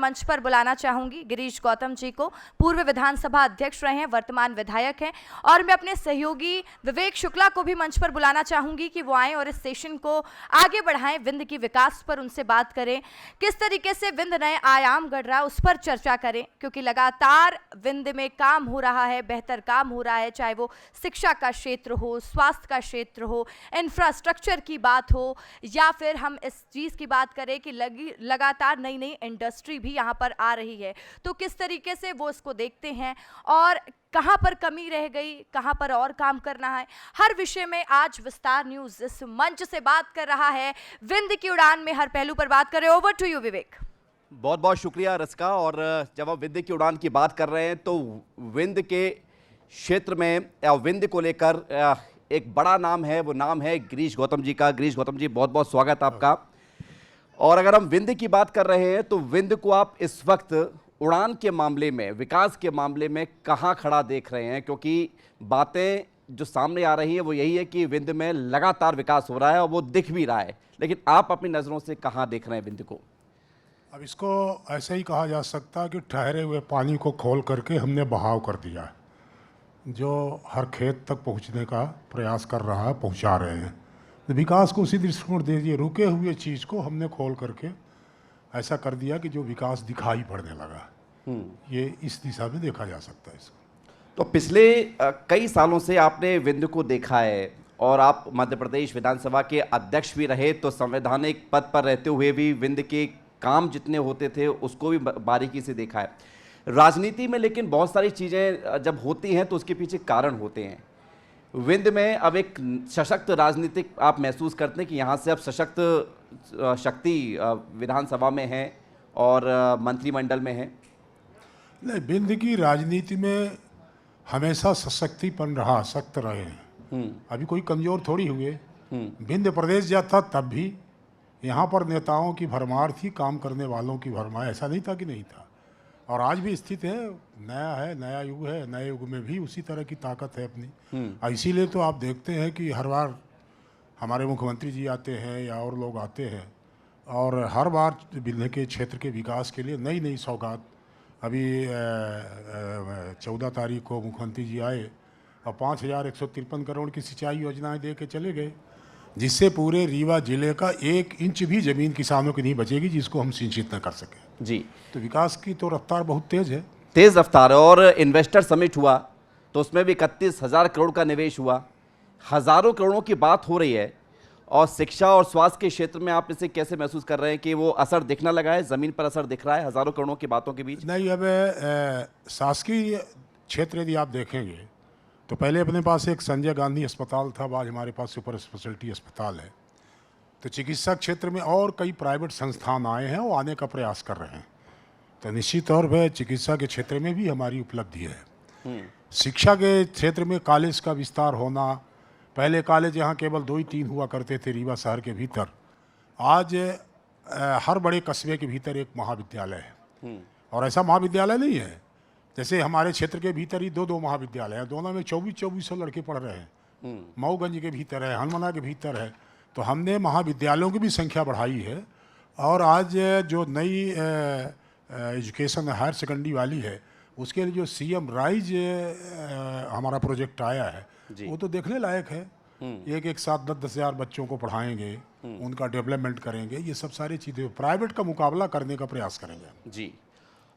मंच पर बुलाना चाहूंगी गिरीश गौतम जी को। पूर्व विधानसभा अध्यक्ष रहे हैं, वर्तमान विधायक हैं। और मैं अपने सहयोगी विवेक शुक्ला को भी मंच पर बुलाना चाहूंगी कि वो आए और इस सेशन को आगे बढ़ाएं, विंध्य की विकास पर उनसे बात करें, किस तरीके से विंध्य नए आयाम गढ़ रहा है उस पर चर्चा करें, क्योंकि लगातार विंध्य में काम हो रहा है, बेहतर काम हो रहा है, चाहे वो शिक्षा का क्षेत्र हो, स्वास्थ्य का क्षेत्र हो, इंफ्रास्ट्रक्चर की बात हो, या फिर हम इस चीज़ की बात करें कि लगातार नई नई इंडस्ट्री भी यहाँ पर आ रही है। तो किस तरीके से वो इसको देखते हैं और कहाँ पर कमी रह गई, कहाँ पर और काम करना है, हर विषय में आज विस्तार न्यूज इस मंच से बात कर रहा है। विंध्य की उड़ान में हर पहलू पर बात करें। ओवर टू यू विवेक। बहुत बहुत शुक्रिया रसिका। और जब हम विंध्य की उड़ान की बात कर रहे हैं तो विंध्य के क्षेत्र में विंध्य को लेकर एक बड़ा नाम है, वो नाम है गिरीश गौतम जी का। गिरीश गौतम जी, बहुत बहुत स्वागत आपका। और अगर हम विंध्य की बात कर रहे हैं तो विंध्य को आप इस वक्त उड़ान के मामले में, विकास के मामले में कहाँ खड़ा देख रहे हैं? क्योंकि बातें जो सामने आ रही है वो यही है कि विंध्य में लगातार विकास हो रहा है और वो दिख भी रहा है, लेकिन आप अपनी नज़रों से कहाँ देख रहे हैं विंध्य को? अब इसको ऐसे ही कहा जा सकता है कि ठहरे हुए पानी को खोल करके हमने बहाव कर दिया है। जो हर खेत तक पहुंचने का प्रयास कर रहा है, पहुंचा रहे हैं। तो विकास को उसी दृष्टिकोण दे दिए, रुके हुए चीज़ को हमने खोल करके ऐसा कर दिया कि जो विकास दिखाई पड़ने लगा। ये इस दिशा में देखा जा सकता है इसको। तो पिछले कई सालों से आपने विंध्य को देखा है और आप मध्य प्रदेश विधानसभा के अध्यक्ष भी रहे, तो संवैधानिक पद पर रहते हुए भी विंध्य के काम जितने होते थे उसको भी बारीकी से देखा है। राजनीति में लेकिन बहुत सारी चीज़ें जब होती हैं तो उसके पीछे कारण होते हैं। विंध्य में अब एक सशक्त राजनीतिक आप महसूस करते हैं कि यहाँ से अब सशक्त शक्ति विधानसभा में है और मंत्रिमंडल में है? नहीं, विंध्य की राजनीति में हमेशा सशक्तिपन रहा, सख्त रहे हैं। अभी कोई कमजोर थोड़ी हुए। विंध्य प्रदेश जब था तब भी यहाँ पर नेताओं की भरमार थी, काम करने वालों की भरमार, ऐसा नहीं था कि नहीं था। और आज भी स्थिति है, नया युग है, नए युग में भी उसी तरह की ताकत है अपनी। इसीलिए तो आप देखते हैं कि हर बार हमारे मुख्यमंत्री जी आते हैं या और लोग आते हैं और हर बार विंध्य के क्षेत्र के विकास के लिए नई नई सौगात। अभी 14 तारीख को मुख्यमंत्री जी आए और 5,153 करोड़ की सिंचाई योजनाएं दे के चले गए, जिससे पूरे रीवा जिले का 1 इंच भी जमीन किसानों की नहीं बचेगी जिसको हम सिंचित न कर सकें। जी, तो विकास की तो रफ्तार बहुत तेज है, तेज रफ्तार है। और इन्वेस्टर समिट हुआ तो उसमें भी 31,000 करोड़ का निवेश हुआ, हजारों करोड़ों की बात हो रही है। और शिक्षा और स्वास्थ्य के क्षेत्र में आप इसे कैसे महसूस कर रहे हैं कि वो असर दिखना लगा है, जमीन पर असर दिख रहा है हजारों करोड़ों की बातों के बीच? नहीं, अब शासकीय क्षेत्र यदि आप देखेंगे तो पहले अपने पास एक संजय गांधी अस्पताल था, आज हमारे पास सुपर स्पेशलिटी अस्पताल है। तो चिकित्सा क्षेत्र में और कई प्राइवेट संस्थान आए हैं, वो आने का प्रयास कर रहे हैं। तो निश्चित तौर पर चिकित्सा के क्षेत्र में भी हमारी उपलब्धि है। शिक्षा के क्षेत्र में कॉलेज का विस्तार होना, पहले कॉलेज यहाँ केवल 2 ही 3 हुआ करते थे रीवा शहर के भीतर, आज हर बड़े कस्बे के भीतर एक महाविद्यालय है। और ऐसा महाविद्यालय नहीं है, जैसे हमारे क्षेत्र के भीतर ही 2-2 महाविद्यालय हैं, दोनों में 2400 लड़के पढ़ रहे हैं। मऊगंज के भीतर है, हनुमाना के भीतर है। तो हमने महाविद्यालयों की भी संख्या बढ़ाई है। और आज जो नई एजुकेशन हायर सेकेंडरी वाली है, उसके लिए जो सीएम राइज हमारा प्रोजेक्ट आया है, वो तो देखने लायक है। एक साथ 10-10 हज़ार बच्चों को पढ़ाएंगे, उनका डेवलपमेंट करेंगे, ये सब सारी चीज़ें प्राइवेट का मुकाबला करने का प्रयास करेंगे। जी,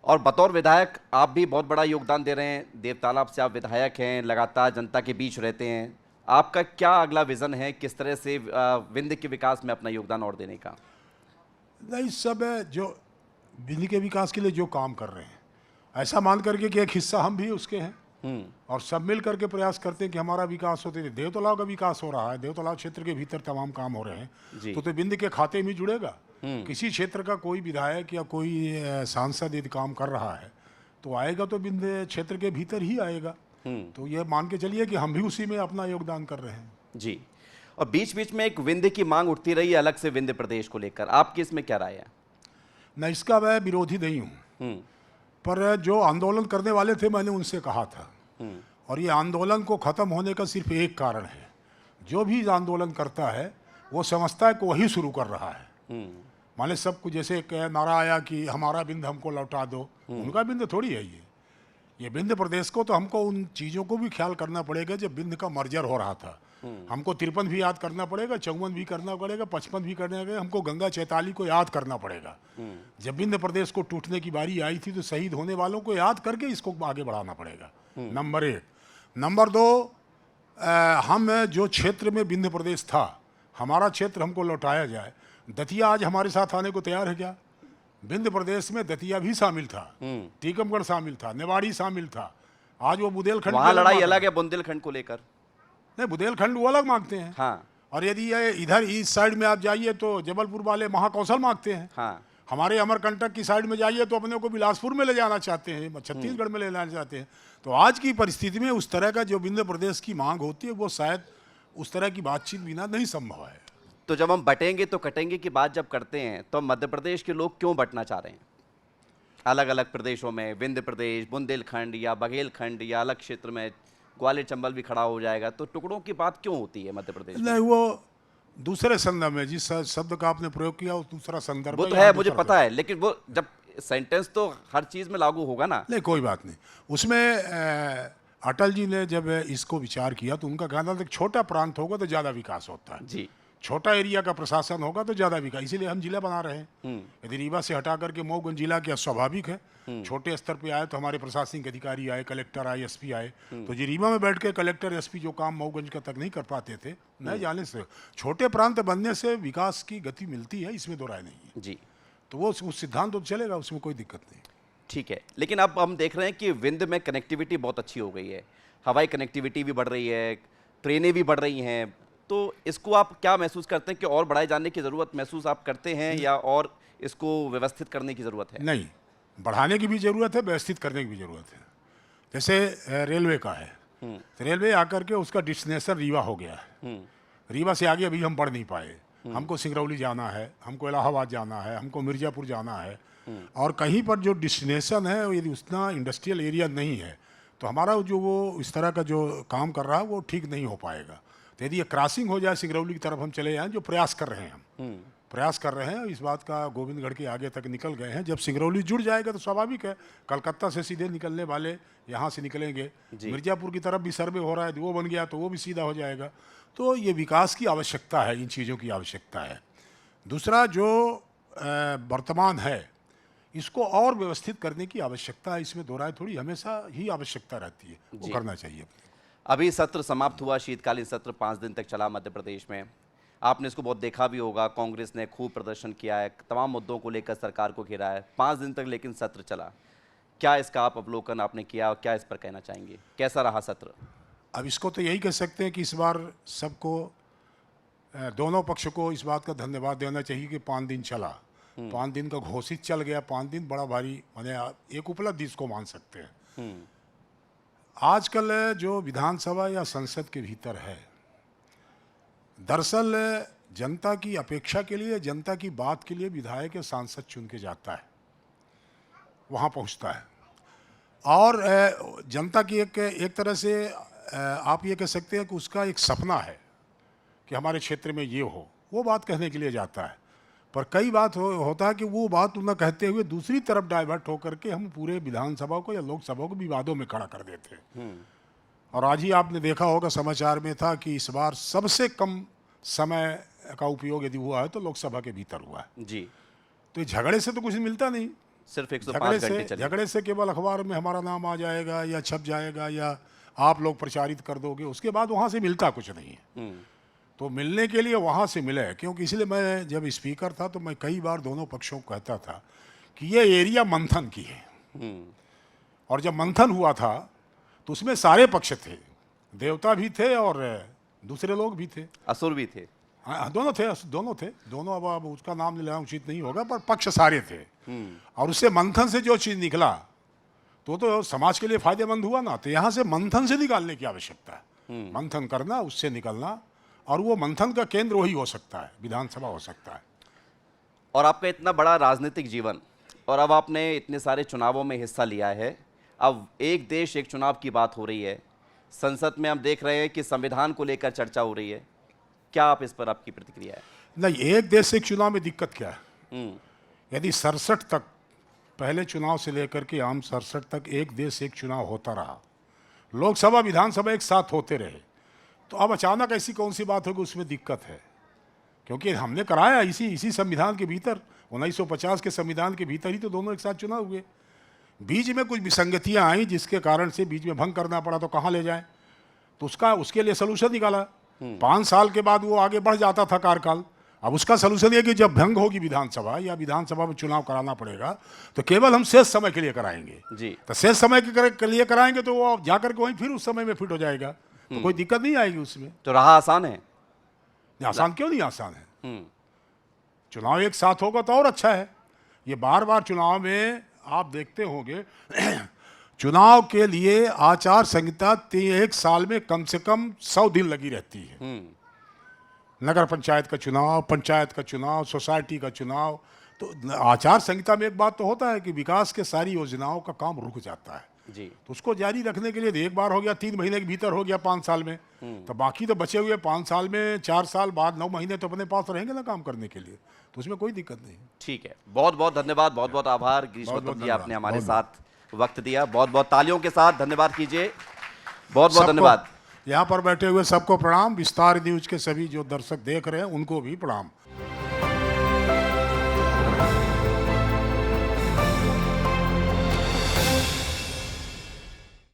और बतौर विधायक आप भी बहुत बड़ा योगदान दे रहे हैं। देवतालाब से आप विधायक हैं, लगातार जनता के बीच रहते हैं। आपका क्या अगला विज़न है, किस तरह से विंध्य के विकास में अपना योगदान और देने का? नहीं, सब जो विंध्य के विकास के लिए जो काम कर रहे हैं, ऐसा मान करके कि एक हिस्सा हम भी उसके हैं और सब मिल करके प्रयास करते हैं कि हमारा विकास होते हैं। देवतालाब का विकास हो रहा है, देवतालाब क्षेत्र के भीतर तमाम काम हो रहे हैं, तो विंध्य के खाते में जुड़ेगा। किसी क्षेत्र का कोई विधायक या कोई सांसद यदि काम कर रहा है तो आएगा तो विंध्य क्षेत्र के भीतर ही आएगा। तो ये मान के चलिए कि हम भी उसी में अपना योगदान कर रहे हैं। जी, और बीच बीच में एक विंध्य की मांग उठती रही है अलग से विंध्य प्रदेश को लेकर, आपकी इसमें क्या राय है? न, इसका मैं विरोधी नहीं हूँ, पर जो आंदोलन करने वाले थे मैंने उनसे कहा था, और ये आंदोलन को ख़त्म होने का सिर्फ एक कारण है। जो भी आंदोलन करता है वो समझता है कि वही शुरू कर रहा है। माने सब कुछ जैसे एक नारा आया कि हमारा बिंद हमको लौटा दो, उनका बिंद थोड़ी है ये विंध्य प्रदेश को तो हमको उन चीज़ों को भी ख्याल करना पड़ेगा जब विंध्य का मर्जर हो रहा था। हमको 53 भी याद करना पड़ेगा, 54 भी करना पड़ेगा, 55 भी करना पड़ेगा, हमको गंगा चैताली को याद करना पड़ेगा। जब विंध्य प्रदेश को टूटने की बारी आई थी तो शहीद होने वालों को याद करके इसको आगे बढ़ाना पड़ेगा, नंबर 1। नंबर 2, हम जो क्षेत्र में विंध्य प्रदेश था, हमारा क्षेत्र हमको लौटाया जाए। दतिया आज हमारे साथ आने को तैयार है क्या? विंध्य प्रदेश में दतिया भी शामिल था, टीकमगढ़ शामिल था, निवाड़ी शामिल था। आज वो बुंदेलखंड वहां लड़ाई अलग है बुंदेलखंड को लेकर। नहीं, बुंदेलखंड वो अलग मांगते हैं। हाँ। और यदि ये इधर ईस्ट साइड में आप जाइए तो जबलपुर वाले महाकौशल मांगते हैं। हाँ। हमारे अमरकंटक की साइड में जाइए तो अपने को बिलासपुर में ले जाना चाहते हैं, छत्तीसगढ़ में ले जाना चाहते हैं। तो आज की परिस्थिति में उस तरह का जो विंध्य प्रदेश की मांग होती है वो शायद उस तरह की बातचीत बिना नहीं संभव है। तो जब हम बटेंगे तो कटेंगे की बात जब करते हैं तो मध्य प्रदेश के लोग क्यों बंटना चाह रहे हैं अलग अलग प्रदेशों में? विंध्य प्रदेश, बुंदेलखंड या बघेलखंड या अलग क्षेत्र में ग्वालियर चंबल भी खड़ा हो जाएगा, तो टुकड़ों की बात क्यों होती है मध्य प्रदेश में? नहीं, वो दूसरे संदर्भ में जिस शब्द का आपने प्रयोग किया वो दूसरा संदर्भ वो तो है, मुझे पता है, लेकिन वो जब सेंटेंस तो हर चीज में लागू होगा ना। नहीं, कोई बात नहीं। उसमें अटल जी ने जब इसको विचार किया तो उनका कहना था कि छोटा प्रांत होगा तो ज़्यादा विकास होता है जी। छोटा एरिया का प्रशासन होगा तो ज़्यादा विकास, इसीलिए हम जिला बना रहे हैं। यदि रीवा से हटा करके मऊगंज जिला क्या स्वाभाविक है, छोटे स्तर पे आए तो हमारे प्रशासनिक अधिकारी आए, कलेक्टर आए, एसपी आए, तो जी रीवा में बैठ के कलेक्टर एसपी जो काम मऊगंज का तक नहीं कर पाते थे, न जाने से छोटे प्रांत बनने से विकास की गति मिलती है, इसमें दो राय नहीं है जी। तो वो उस सिद्धांत तो चलेगा, उसमें कोई दिक्कत नहीं। ठीक है, लेकिन अब हम देख रहे हैं कि विंध्य में कनेक्टिविटी बहुत अच्छी हो गई है, हवाई कनेक्टिविटी भी बढ़ रही है, ट्रेनें भी बढ़ रही हैं, तो इसको आप क्या महसूस करते हैं कि और बढ़ाए जाने की ज़रूरत महसूस आप करते हैं या और इसको व्यवस्थित करने की ज़रूरत है? नहीं, बढ़ाने की भी ज़रूरत है, व्यवस्थित करने की भी ज़रूरत है। जैसे रेलवे का है, तो रेलवे आकर के उसका डेस्टिनेशन रीवा हो गया है, रीवा से आगे अभी हम बढ़ नहीं पाए। हमको सिंगरौली जाना है, हमको इलाहाबाद जाना है, हमको मिर्ज़ापुर जाना है, और कहीं पर जो डेस्टिनेशन है यदि उतना इंडस्ट्रियल एरिया नहीं है तो हमारा जो वो इस तरह का जो काम कर रहा है वो ठीक नहीं हो पाएगा। तो यदि ये क्रॉसिंग हो जाए सिंगरौली की तरफ हम चले जाएँ, जो प्रयास कर रहे हैं, हम प्रयास कर रहे हैं, इस बात का गोविंदगढ़ के आगे तक निकल गए हैं। जब सिंगरौली जुड़ जाएगा तो स्वाभाविक है कलकत्ता से सीधे निकलने वाले यहाँ से निकलेंगे, मिर्ज़ापुर की तरफ भी सर्वे हो रहा है, वो बन गया तो वो भी सीधा हो जाएगा। तो ये विकास की आवश्यकता है, इन चीज़ों की आवश्यकता है। दूसरा जो वर्तमान है इसको और व्यवस्थित करने की आवश्यकता है, इसमें दो राय थोड़ी, हमेशा ही आवश्यकता रहती है, वो करना चाहिए। अभी सत्र समाप्त हुआ, शीतकालीन सत्र 5 दिन तक चला मध्य प्रदेश में, आपने इसको बहुत देखा भी होगा, कांग्रेस ने खूब प्रदर्शन किया है, तमाम मुद्दों को लेकर सरकार को घेरा है, 5 दिन तक लेकिन सत्र चला। क्या इसका आप अवलोकन आपने किया और क्या इस पर कहना चाहेंगे, कैसा रहा सत्र? अब इसको तो यही कह सकते हैं कि इस बार सबको, दोनों पक्ष को इस बात का धन्यवाद देना चाहिए कि 5 दिन चला, 5 दिन का घोषित चल गया। 5 दिन बड़ा भारी, माने एक उपलब्धि इसको मान सकते हैं। आजकल जो विधानसभा या संसद के भीतर है, दरअसल जनता की अपेक्षा के लिए, जनता की बात के लिए विधायक या सांसद चुन के जाता है, वहाँ पहुँचता है, और जनता की एक तरह से आप ये कह सकते हैं कि उसका एक सपना है कि हमारे क्षेत्र में ये हो, वो बात कहने के लिए जाता है। पर कई बात होता है कि वो बात न कहते हुए दूसरी तरफ डाइवर्ट होकर के हम पूरे विधानसभा को या लोकसभा को विवादों में खड़ा कर देते हैं। और आज ही आपने देखा होगा, समाचार में था कि इस बार सबसे कम समय का उपयोग यदि हुआ है तो लोकसभा के भीतर हुआ है जी। तो झगड़े से तो कुछ मिलता नहीं, सिर्फ 105 घंटे चले। झगड़े से केवल अखबार में हमारा नाम आ जाएगा या छप जाएगा या आप लोग प्रचारित कर दोगे, उसके बाद वहाँ से मिलता कुछ नहीं है। तो मिलने के लिए वहाँ से मिले, क्योंकि इसलिए मैं जब स्पीकर था तो मैं कई बार दोनों पक्षों को कहता था कि ये एरिया मंथन की है। और जब मंथन हुआ था तो उसमें सारे पक्ष थे, देवता भी थे और दूसरे लोग भी थे, असुर भी थे। हाँ, दोनों थे। अब उसका नाम लेना उचित नहीं होगा, पर पक्ष सारे थे। और उससे मंथन से जो चीज़ निकला तो समाज के लिए फायदेमंद हुआ ना। तो यहाँ से मंथन से निकालने की आवश्यकता है, मंथन करना, उससे निकलना, और वो मंथन का केंद्र वही हो सकता है, विधानसभा हो सकता है। और आपका इतना बड़ा राजनीतिक जीवन, और अब आपने इतने सारे चुनावों में हिस्सा लिया है, अब एक देश एक चुनाव की बात हो रही है, संसद में हम देख रहे हैं कि संविधान को लेकर चर्चा हो रही है, क्या आप इस पर आपकी प्रतिक्रिया है? नहीं, एक देश एक चुनाव में दिक्कत क्या है? यदि 67 तक पहले चुनाव से लेकर के आम 67 तक एक देश एक चुनाव होता रहा, लोकसभा विधानसभा एक साथ होते रहे, तो अब अचानक ऐसी कौन सी बात होगी उसमें दिक्कत है? क्योंकि हमने कराया इसी संविधान के भीतर, 1950 के संविधान के भीतर ही तो दोनों एक साथ चुनाव हुए। बीच में कुछ विसंगतियां आई जिसके कारण से बीच में भंग करना पड़ा, तो कहाँ ले जाए? तो उसके लिए सलूशन निकाला। 5 साल के बाद वो आगे बढ़ जाता था कार्यकाल। अब उसका सलूशन ये कि जब भंग होगी विधानसभा या विधानसभा में चुनाव कराना पड़ेगा तो केवल हम शेष समय के लिए कराएंगे जी। तो शेष समय के लिए कराएंगे तो वो जाकर के वहीं फिर उस समय में फिट हो जाएगा, तो कोई दिक्कत नहीं आएगी उसमें। तो राह आसान है? आसान क्यों नहीं आसान है? चुनाव एक साथ होगा तो और अच्छा है। ये बार बार चुनाव में आप देखते होंगे चुनाव के लिए आचार संहिता 1 साल में कम से कम 100 दिन लगी रहती है। नगर पंचायत का चुनाव, पंचायत का चुनाव, सोसाइटी का चुनाव, तो आचार संहिता में एक बात तो होता है कि विकास के सारी योजनाओं का काम रुक जाता है जी। तो उसको जारी रखने के लिए एक बार हो गया, 3 महीने के भीतर हो गया 5 साल में, तो बाकी तो बचे हुए 5 साल में 4 साल बाद 9 महीने तो अपने पास रहेंगे ना काम करने के लिए, तो उसमें कोई दिक्कत नहीं। ठीक है, बहुत बहुत धन्यवाद, बहुत बहुत आभार गिरीश बहुत गौतम जी, धन्यवाद, आपने हमारे बहुत साथ वक्त दिया। बहुत बहुत तालियों के साथ धन्यवाद कीजिए। बहुत बहुत सबको- धन्यवाद। यहाँ पर बैठे हुए सबको प्रणाम, विस्तार न्यूज के सभी जो दर्शक देख रहे हैं उनको भी प्रणाम।